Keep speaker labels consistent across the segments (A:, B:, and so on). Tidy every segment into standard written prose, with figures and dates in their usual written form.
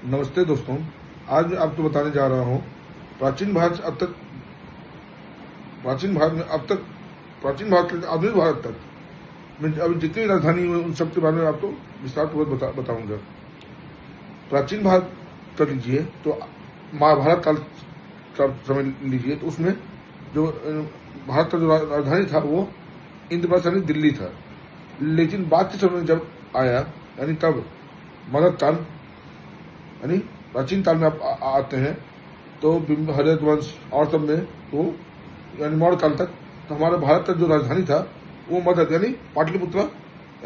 A: नमस्ते दोस्तों। आज मैं आपको बताने जा रहा हूँ प्राचीन भारत से प्राचीन भारत से आधुनिक भारत तक में अभी जितनी राजधानी हुई उन सब के बारे में आपको विस्तारपूर्वक बताऊंगा। प्राचीन भारत कर लीजिए तो महाभारत काल का समय लीजिए तो उसमें जो भारत का जो राजधानी था वो इंद्रप्रस्थ यानी दिल्ली था। लेकिन बाद के समय जब आया यानी तब मगध काल यानी प्राचीन काल में आप आते हैं तो हरित वंश और सब में वो यानी मौर्य काल तक तो हमारे भारत का जो राजधानी था वो मगध यानी पाटलिपुत्र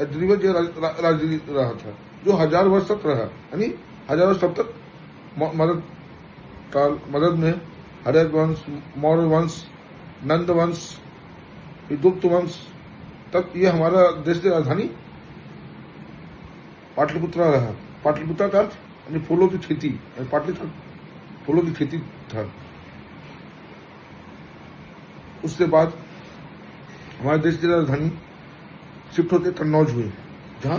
A: दिल्ली राजधानी रहा था, जो 1000 वर्ष तक रहा। यानी 1000 वर्ष तब तक मगध में हरित वंश, मौर्य वंश, नंद वंश, गुप्त वंश तक ये हमारा देश की राजधानी पाटलिपुत्र रहा। पाटलिपुत्र का अर्थ यानी फूलों की खेती, पाटलिपुत्र फूलों की खेती था। उसके बाद हमारे देश की राजधानी शिफ्ट होते कन्नौज हुई, जहाँ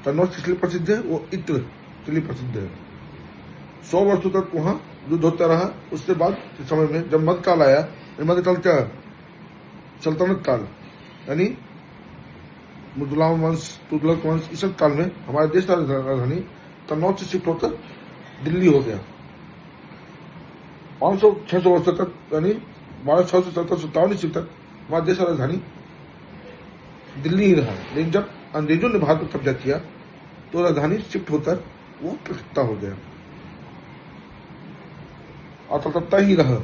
A: कन्नौज किस लिए प्रसिद्ध है, वो इत्र के लिए प्रसिद्ध है। 100 वर्षों तक वहाँ युद्ध होता रहा। उसके बाद के समय में जब मध्यकाल आया, मध्यकाल क्या सल्तनत काल यानी मुगलान वंश, तुगलक वंश, इस सब काल में हमारे देश का राजधानी कन्नौज से शिफ्ट होकर दिल्ली हो गया। 500-600 वर्षों तक यानी 1200 से 1757 ईस्वी तक हमारे देश का राजधानी दिल्ली ही रहा। लेकिन जब अंग्रेजों ने भारत पर कब्जा किया तो राजधानी शिफ्ट होकर वो कलकत्ता हो गया और कलकत्ता ही रहा।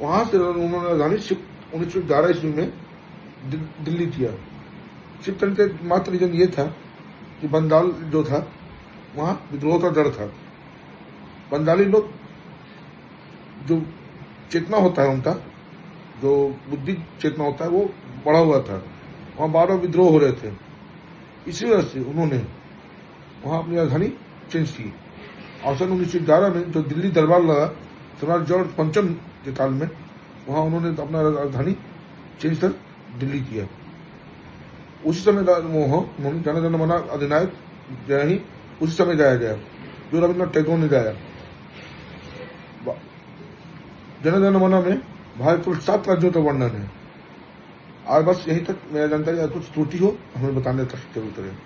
A: वहां से उन्होंने राजधानी शिफ्ट 1911 ईस्वी में दिल्ली किया। शिफ्ट करने का मात्र रीजन ये था कि बंगाल जो था वहां विद्रोह का डर था। बंगाली लोग जो चेतना होता है उनका, जो बुद्धि चेतना होता है वो बढ़ा हुआ था। वहां 12 विद्रोह हो रहे थे, इसी वजह से उन्होंने वहां अपनी राजधानी चेंज की। और सन 1911 में जो दिल्ली दरबार लगा सम्राट जॉर्ज पंचम के काल में, वहां उन्होंने अपना राजधानी चेंज कर दिल्ली किया। उसी समय उन्होंने जन गण मन अधिनायक जय ही उसी समय गाया गया, जो रविन्द्रनाथ टैगोर ने गाया। जन गण मन में भारत कुल 7 राज्यों का वर्णन है। आज बस यहीं तक मेरा जानकारी, कुछ त्रुटि हो हमें बताने तक जरूर करें।